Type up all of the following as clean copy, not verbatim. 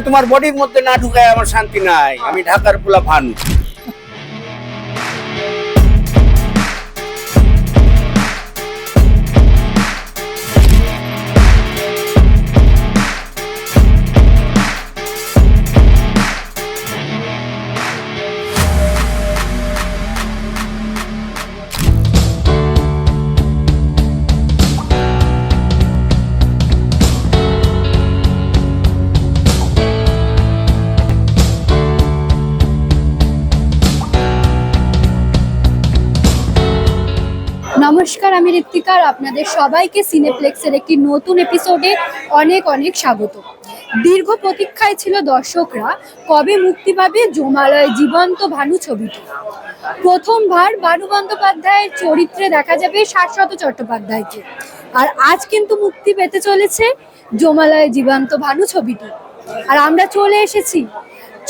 তোমার বডির মধ্যে না ঢুকায় আমার শান্তি নাই। আমি ঢাকার পোলা ভানু। নমস্কার, আমি ঋত্বিকা। আপনাদের সবাইকে সিনেপ্লেক্সের একটি নতুন এপিসোডে অনেক অনেক স্বাগত। দীর্ঘ প্রতীক্ষায় ছিল দর্শকরা কবে মুক্তি পাবে জমালয় জীবন্ত ভানু ছবিটি। প্রথমবার ভানু বন্দ্যোপাধ্যায়ের চরিত্রে দেখা যাবে শাশ্বত চট্টোপাধ্যায়কে। আর আজ কিন্তু মুক্তি পেতে চলেছে জমালয় জীবন্ত ভানু ছবিটি। আর আমরা চলে এসেছি,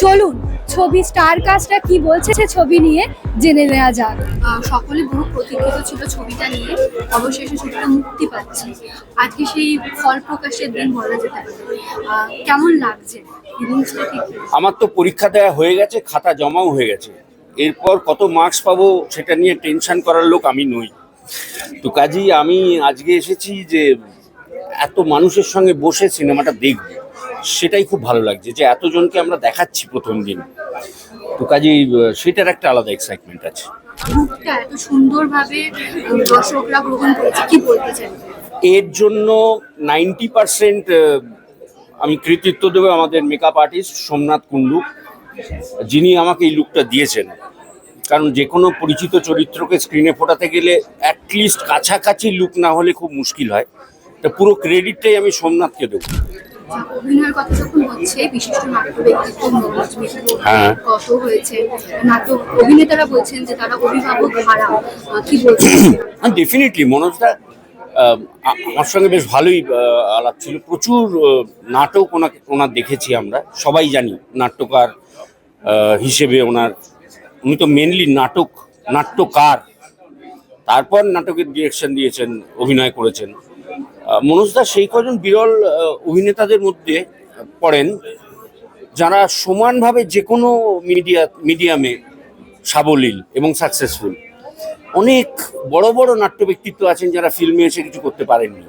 চলুন ছবি স্টার কাস্টরা কি বলছে ছবি নিয়ে জেনে নেওয়া যাক। সকলে বহু প্রতীক্ষিত ছিল ছবিটা নিয়ে, অবশেষে ছবিটা মুক্তি পাচ্ছে। আজকে সেই ফল প্রকাশের দিন বলা যেতে পারে। কেমন লাগছে? আমার তো পরীক্ষা দেওয়া হয়ে গেছে, খাতা জমাও হয়ে গেছে। এরপর কত মার্কস পাবো সেটা নিয়ে টেনশন করার লোক আমি নই। তো কাজেই আমি আজকে এসেছি যে এত মানুষের সঙ্গে বসে সিনেমাটা দেখব, সেটাই খুব ভালো লাগছে যে এতজনকে আমরা দেখাচ্ছি প্রথম দিন। তো কাজেই সেটার একটা আলাদা এক্সাইটমেন্ট আছে। এত সুন্দরভাবে দর্শকরা গ্রহণ করেছে, কি বলতে চাই? এর জন্য 90% আমি কৃতিত্ব দেবো আমাদের মেকআপ আর্টিস্ট সোমনাথ কুণ্ডু, যিনি আমাকে এই লুকটা দিয়েছেন। কারণ যে কোনো পরিচিত চরিত্রকে স্ক্রিনে ফোটাতে গেলে অ্যাটলিস্ট কাছাকাছি লুক না হলে খুব মুশকিল হয়। তা পুরো ক্রেডিটটাই আমি সোমনাথকে দেবো। অভিনয়ের কথা যখন হচ্ছে, বিশিষ্ট নাট্য ব্যক্তিত্ব মনোজ মিত্র কত হয়েছে, নাটক অভিনেতারা বলছেন যে তারা অভিভাবক হারা, কি বলছেন? ডেফিনেটলি মনোজদা আমার সঙ্গে বেশ ভালোই আলাপ ছিল। প্রচুর নাটক ওনার দেখেছি আমরা, সবাই জানি নাট্যকার হিসেবে উনি তো মেনলি নাট্যকার, তারপর নাটকের ডিরেকশন দিয়েছেন, অভিনয় করেছেন। মনোজদা সেই কজন বিরল অভিনেতাদের মধ্যে পড়েন যারা সমানভাবে যে কোনো মিডিয়ামে সাবলীল এবং সাকসেসফুল। অনেক বড় বড় নাট্য ব্যক্তিত্ব আছেন যারা ফিল্মে এসে কিছু করতে পারেননি,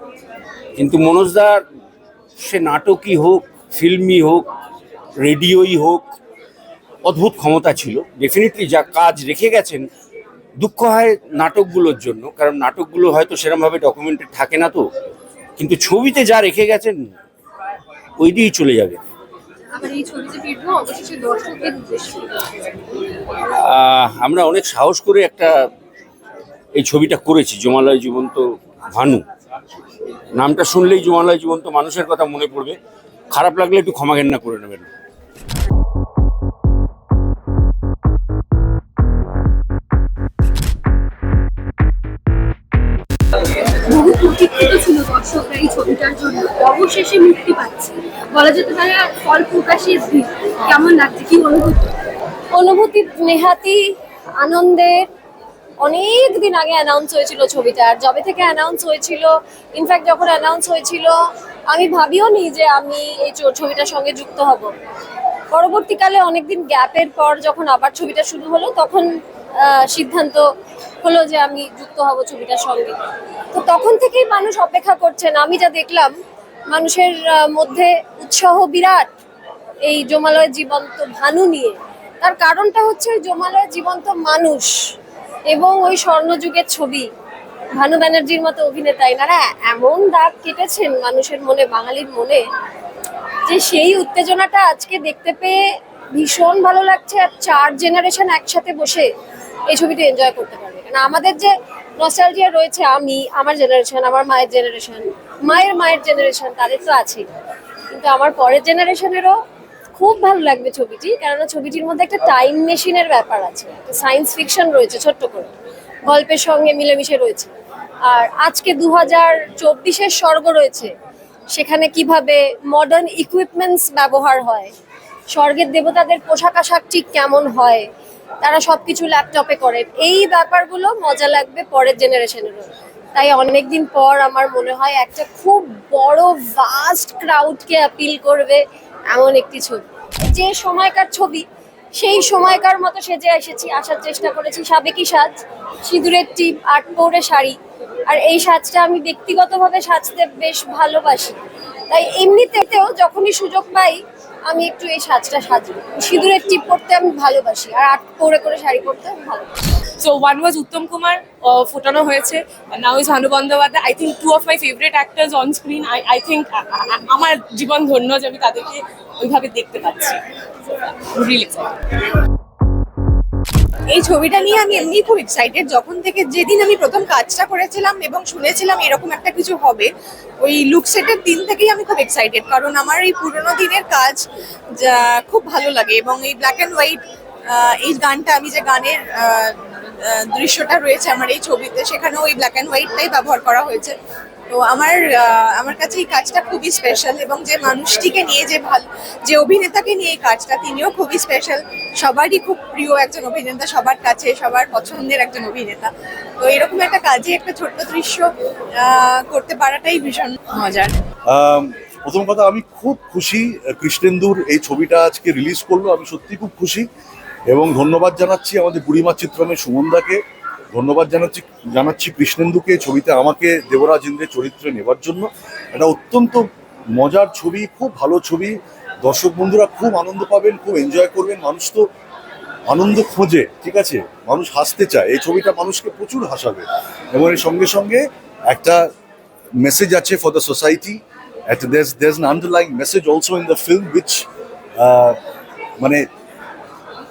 কিন্তু মনোজদার সে নাটকই হোক, ফিল্মই হোক, রেডিওই হোক, অদ্ভুত ক্ষমতা ছিল। ডেফিনেটলি যা কাজ রেখে গেছেন, দুঃখ হয় নাটকগুলোর জন্য, কারণ নাটকগুলো হয়তো সেরকমভাবে ডকুমেন্টেড থাকে না। তো কিন্তু ছবিতে যা রেখে গেছেন ওই দিয়েই চলে যাবে। আমরা অনেক সাহস করে এই ছবিটা করেছি, জমালয় জীবন্ত ভানু। নামটা শুনলেই জমালয় জীবন্ত মানুষের কথা মনে পড়বে। খারাপ লাগলে একটু ক্ষমা ঘেন্না করে নেবেন। বহু প্রতীক্ষিত ছিল দর্শকরা এই ছবিটার জন্য, অবশেষে মুক্তি পাচ্ছে। বলা যেতে পারে ফল প্রকাশের দিন। কেমন লাগছে, কি অনুভূতি? নেহাতি আনন্দের। অনেক দিন আগে অ্যানাউন্স হয়েছিল ছবিটার, যবে থেকে অ্যানাউন্স হয়েছিল, ইনফ্যাক্ট যখন অ্যানাউন্স হয়েছিল আমি ভাবিও নি যে আমি এই ছবিটার সঙ্গে যুক্ত হব। পরবর্তীকালে অনেকদিন গ্যাপের পর যখন আবার ছবিটা শুরু হলো, তখন সিদ্ধান্ত হলো যে আমি যুক্ত হব ছবিটার সঙ্গে। তো তখন থেকেই মানুষ অপেক্ষা করছেন। আমি যা দেখলাম, মানুষের মধ্যে উৎসাহ বিরাট এই জমালয় জীবন্ত ভানু নিয়ে। তার কারণটা হচ্ছে জমালয় জীবন্ত মানুষ এবং ওই স্বর্ণযুগের ছবি। ভানু ব্যানার্জির মতো অভিনেতা, এনারা এমন দাগ কেটেছেন মানুষের মনে, বাঙালির মনে, যে সেই উত্তেজনাটা আজকে দেখতে পেয়ে ভীষণ ভালো লাগছে। আর 4 জেনারেশন একসাথে বসে এই ছবিটা এনজয় করতে পারবে। কারণ আমাদের যে নস্টালজিয়া রয়েছে, আমার জেনারেশন, আমার মায়ের জেনারেশন, মায়ের জেনারেশন, তাদের তো আছেই, কিন্তু আমার পরের জেনারেশনেরও খুব ভালো লাগবে ছবিটি। কেননা ছবিটির মধ্যে একটা টাইম মেশিনের ব্যাপার আছে, সায়েন্স ফিকশন রয়েছে, ছোট্ট করে গল্পের সঙ্গে মিলেমিশে রয়েছে। আর আজকে 2024-এর স্বর্গ রয়েছে, সেখানে কিভাবে মডার্ন ইকুইপমেন্টস ব্যবহার হয়, স্বর্গের দেবতাদের পোশাক আশাক ঠিক কেমন হয়, তারা সবকিছু ল্যাপটপে করে, এই ব্যাপারগুলো মজা লাগবে পরের জেনারেশনেরও। তাই অনেকদিন পর আমার মনে হয় একটা খুব বড় ভাস্ট ক্রাউডকে অ্যাপিল করবে এমন একটি ছবি, যে সময়কার ছবি সেই সময়কার মতো সেজে এসেছি, আসার চেষ্টা করেছি। সাবেকি সাজ, সিঁদুরের টিপ, আট পৌরে শাড়ি, আর এই সাজটা আমি ব্যক্তিগতভাবে সাজতে বেশ ভালোবাসি, তাই এমনিতেও যখনই সুযোগ পাই আমি একটু এই সাজটা সাজি। সিঁদুরের টিপ পরতে আমি ভালোবাসি, আর আট পৌরে করে শাড়ি পরতে আমি ভালোবাসি। So one was Uttam Kumar, ফোটানো হয়েছে, and now is Bhanu Bandyopadhyay. I think two of my favorite actors on screen. I think আমার জীবন ধন্য যে আমি তাদেরকে ওইভাবে দেখতে পাচ্ছি। Really excited. এই ছবিটা নিয়ে আমি এমনি খুব এক্সাইটেড, যখন থেকে যেদিন আমি প্রথম কাজটা করেছিলাম এবং শুনেছিলাম এরকম একটা কিছু হবে, ওই লুক সেটের দিন থেকেই আমি খুব এক্সাইটেড, কারণ আমার এই পুরোনো দিনের কাজ খুব ভালো লাগে। এবং এই ব্ল্যাক অ্যান্ড হোয়াইট এই গানটা, আমি যে গানের দৃশ্যটা রয়েছে আমার এই ছবিতে, সেখানেও ওই ব্ল্যাক অ্যান্ড হোয়াইটটাই ব্যবহার করা হয়েছে। তো আমার কাছে এই কাজটা খুবই স্পেশাল, এবং যে মানুষটিকে নিয়ে, যে অভিনেতাকে নিয়ে এই কাজটা, তিনিও খুবই স্পেশাল, সবারই খুব প্রিয় একজন অভিনেতা, সবার কাছে সবার পছন্দের একজন অভিনেতা। তো এরকম একটা কাজে একটা ছোট্ট দৃশ্য করতে পারাটাই ভীষণ মজার। প্রথম কথা, আমি খুব খুশি কৃষ্ণেন্দুর এই ছবিটা আজকে রিলিজ করলো, আমি সত্যি খুব খুশি। এবং ধন্যবাদ জানাচ্ছি আমাদের বুড়িমা চিত্রমে সুমনদাকে, ধন্যবাদ জানাচ্ছি কৃষ্ণেন্দুকে ছবিতে আমাকে দেবরাজ ইন্দ্রের চরিত্রে নেবার জন্য। এটা অত্যন্ত মজার ছবি, খুব ভালো ছবি, দর্শক বন্ধুরা খুব আনন্দ পাবেন, খুব এনজয় করবেন। মানুষ তো আনন্দ খোঁজে, ঠিক আছে, মানুষ হাসতে চায়, এই ছবিটা মানুষকে প্রচুর হাসাবে। এবং এর সঙ্গে সঙ্গে একটা মেসেজ আছে for the society, there's an underlying message also in the film which মানে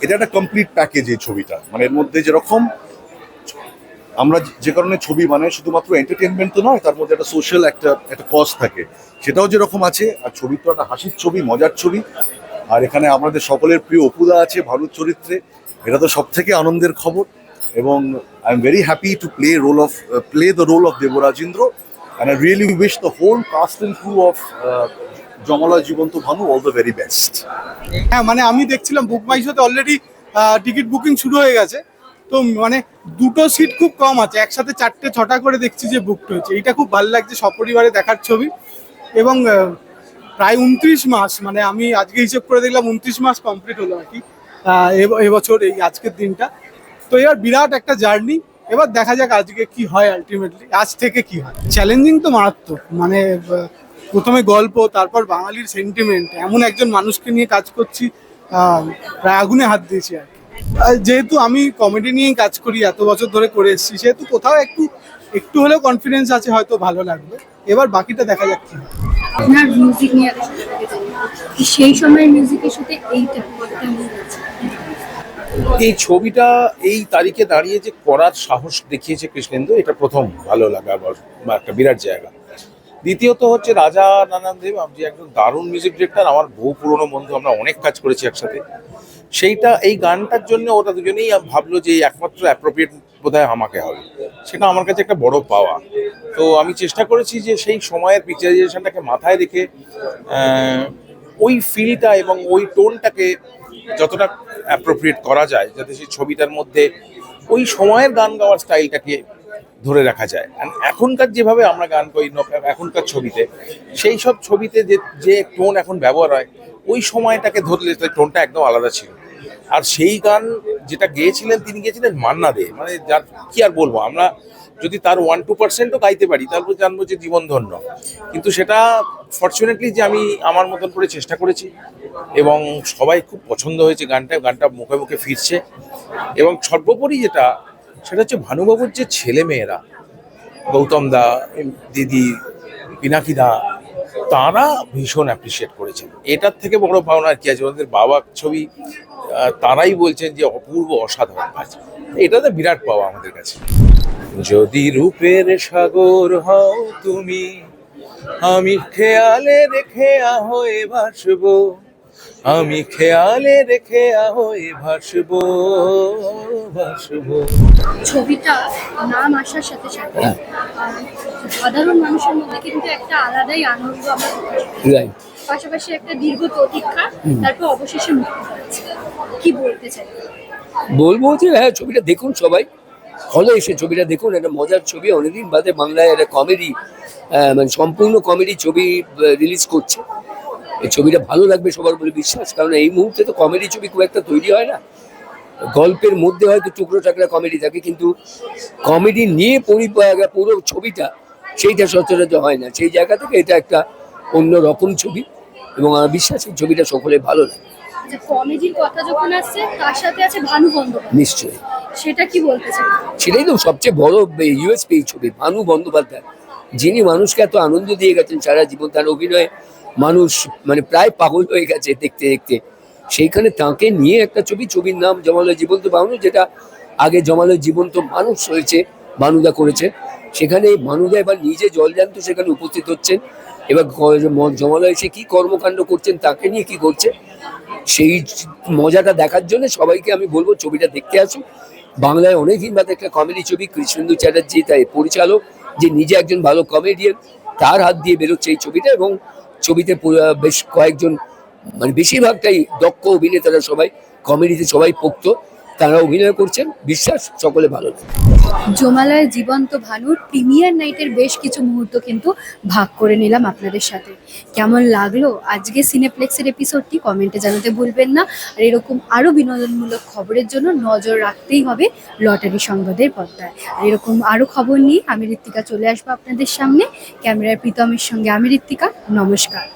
এটা একটা কমপ্লিট প্যাকেজ এই ছবিটা। মানে এর মধ্যে যেরকম আমরা যে কারণে ছবি বানাই, শুধুমাত্র এন্টারটেনমেন্ট তো নয়, তার মধ্যে একটা সোশ্যাল একটা কজ থাকে, সেটাও যেরকম আছে। আর ছবি তো একটা হাসির ছবি, মজার ছবি। আর এখানে আমাদের সকলের প্রিয় অপুদা আছে ভানুর চরিত্রে, এটা তো সব থেকে আনন্দের খবর। এবং I am very happy to play the role of দেবরাজেন্দ্র, and I really wish the whole cast and crew of জমলয় জীবন্ত Bhanu all the very best. হ্যাঁ, মানে আমি দেখছিলাম বুক মাই শোতে অলরেডি টিকিট বুকিং শুরু হয়ে গেছে। তো মানে দুটো সিট খুব কম আছে, একসাথে 4-6টা করে দেখছি যে বুকড হয়েছে। এটা খুব ভালো লাগছে, সপরিবারে দেখার ছবি। এবং প্রায় 29 মাস, মানে আমি আজকে হিসেব করে দেখলাম 29 মাস কমপ্লিট হলো আর কি এবছর এই আজকের দিনটা। তো এবার বিরাট একটা জার্নি, এবার দেখা যাক আজকে কি হয়, আলটিমেটলি আজ থেকে কি হয়। চ্যালেঞ্জিং তো মারাত্মক, মানে প্রথমে গল্প, তারপর বাঙালির সেন্টিমেন্ট, এমন একজন মানুষকে নিয়ে কাজ করছি, প্রায় আগুনে হাত দিয়েছি আর কি। যেহেতু আমি কমেডি নিয়েই কাজ করি, এত বছর ধরে করে এসেছি, সেহেতু কোথাও একটু হলেও কনফিডেন্স আছে, হয়তো ভালো লাগবে। এবার বাকিটা দেখা যাক কি হয়। আপনার মিউজিক নিয়ে সেই সময়ের মিউজিকের সাথে এইটা এই ছবিটা এই তারিখে দাঁড়িয়ে যে করার সাহস দেখিয়েছে কৃষ্ণেন্দু, এটা প্রথম ভালো লাগা বা একটা বিরাট জায়গা। দ্বিতীয়ত হচ্ছে রাজা নানান দেব, আমি একজন দারুণ মিউজিক ডিরেক্টর, আমার বহু পুরনো বন্ধু, আমরা অনেক কাজ করেছি একসাথে। সেইটা এই গানটার জন্য ওরা দুজনেই ভাবলো যে একমাত্র অ্যাপ্রোপ্রিয়েট বোধহয় আমাকে হবে, সেটা আমার কাছে একটা বড় পাওয়া। তো আমি চেষ্টা করেছি যে সেই সময়ের পিকচারাইজেশনটাকে মাথায় রেখে ওই ফিলটা এবং ওই টোনটাকে যতটা অ্যাপ্রোপ্রিয়েট করা যায়, যাতে সেই ছবিটার মধ্যে ওই সময়ের গান গাওয়ার স্টাইলটাকে ধরে রাখা যায়। এখনকার যেভাবে আমরা গান করি এখনকার ছবিতে, সেই সব ছবিতে যে টোন এখন ব্যবহার হয়, ওই সময়টাকে ধরলে টোনটা একদম আলাদা ছিল। আর সেই গান যেটা গেয়েছিলেন, তিনি গেয়েছিলেন মান্না দে, মানে যার কি আর বলবো, আমরা যদি তার 1-2%ও গাইতে পারি তারপর জানবো যে জীবন ধন্য। কিন্তু সেটা ফর্চুনেটলি যে আমি আমার মতন করে চেষ্টা করেছি, এবং সবাই খুব পছন্দ হয়েছে গানটা মুখে মুখে ফিরছে। এবং সর্বোপরি সেটা হচ্ছে ভানুবাবুর যে ছেলে মেয়েরা, গৌতম দা, দিদি, পিনাকি দা, তারা ভীষণ অ্যাপ্রিসিয়েট করেছেন। এটার থেকে বড় পাওনা আর কি আছে? ওদের বাবা ছবি, তারাই বলছেন যে অপূর্ব, অসাধারণ কাজ। এটা তো বিরাট পাওয়া আমাদের কাছে। যদি রূপের সাগর হও তুমি, আমি খেয়ালে রেখে হয়ে ভাসবো, আমি খেয়ালে রেখে হয়ে ভাসবো। ছবিটা নাম আসার সাথে সাথে সাধারণ মানুষের মধ্যে কিন্তু একটা আলাদাই আনন্দ আমরা পাশাপাশি একটা দীর্ঘ প্রতীক্ষা, তারপর অবশেষে মুক্তি পাচ্ছে। কি বলতে চাই? বলবো যে হ্যাঁ, ছবিটা দেখুন, সবাই হলে এসে ছবিটা দেখুন। একটা মজার ছবি, অনেকদিন বাদে বাংলায় একটা কমেডি, মানে সম্পূর্ণ কমেডি ছবি রিলিজ করছে, এই ছবিটা ভালো লাগবে সবার বলে বিশ্বাস, কারণ এই মুহূর্তে তো কমেডি ছবি খুব একটা তৈরি হয় না। গল্পের মধ্যে হয়তো টুকরো টাকরা কমেডি থাকে, কিন্তু কমেডি নিয়ে পুরো ছবিটা সেইটা সচরাচর হয় না। সেই জায়গা থেকে এটা একটা অন্য রকম ছবি, এবং আমার বিশ্বাস এই ছবিটা সকলে ভালো লাগে। যে কমেডির কথা যখন আসছে তার সাথে আছে ভানু বন্দ্যোপাধ্যায়, নিশ্চয়ই, সেটা কি বলতে চাই? সেটাই তো সবচেয়ে বড় ইউএসপি এই ছবি। ভানু বন্দ্যোপাধ্যায়, যিনি মানুষকে এত আনন্দ দিয়ে গেছেন সারা জীবন, তার অভিনয়ে মানুষ মানে প্রায় পাগল হয়ে গেছে দেখতে দেখতে। সেইখানে তাকে নিয়ে একটা ছবির নাম জমালয় জীবন্ত বানু, যেটা আগে জমালয় জীবন্ত মানুষ হয়েছে, বানুদা করেছে। সেখানে বানুদা এবার নিজে জলজান্ত সেখানে উপস্থিত হচ্ছেন, এবার জমালয় এসে কি কর্মকাণ্ড করছেন, তাকে নিয়ে কি করছে, সেই মজাটা দেখার জন্য সবাইকে আমি বলবো ছবিটা দেখতে আসুন। বাংলায় অনেকদিন বাদে একটা কমেডি ছবি, কৃষ্ণেন্দু চ্যাটার্জি তাই পরিচালক, যে নিজে একজন ভালো কমেডিয়ান, তার হাত দিয়ে বেরোচ্ছে এই ছবিটা। এবং ছবিতে বেশ কয়েকজন মানে বেশিরভাগটাই দক্ষ অভিনেতারা, সবাই কমেডিতে সবাই পোক্ত, তারা অভিনয় করছেন। বিশ্বাস সকলে ভালো লাগে। জমালয় জীবন্ত ভানুর প্রিমিয়ার নাইটের বেশ কিছু মুহূর্ত কিন্তু ভাগ করে নিলাম আপনাদের সাথে। কেমন লাগলো আজকে সিনেপ্লেক্সের এপিসোডটি কমেন্টে জানাতে ভুলবেন না। আর এরকম আরও বিনোদনমূলক খবরের জন্য নজর রাখতেই হবে লটারি সংবাদের পর্দায়। আর এরকম আরও খবর নিয়ে আমি ঋত্বিকা চলে আসবো আপনাদের সামনে। ক্যামেরার প্রীতমের সঙ্গে আমি ঋত্বিকা। নমস্কার।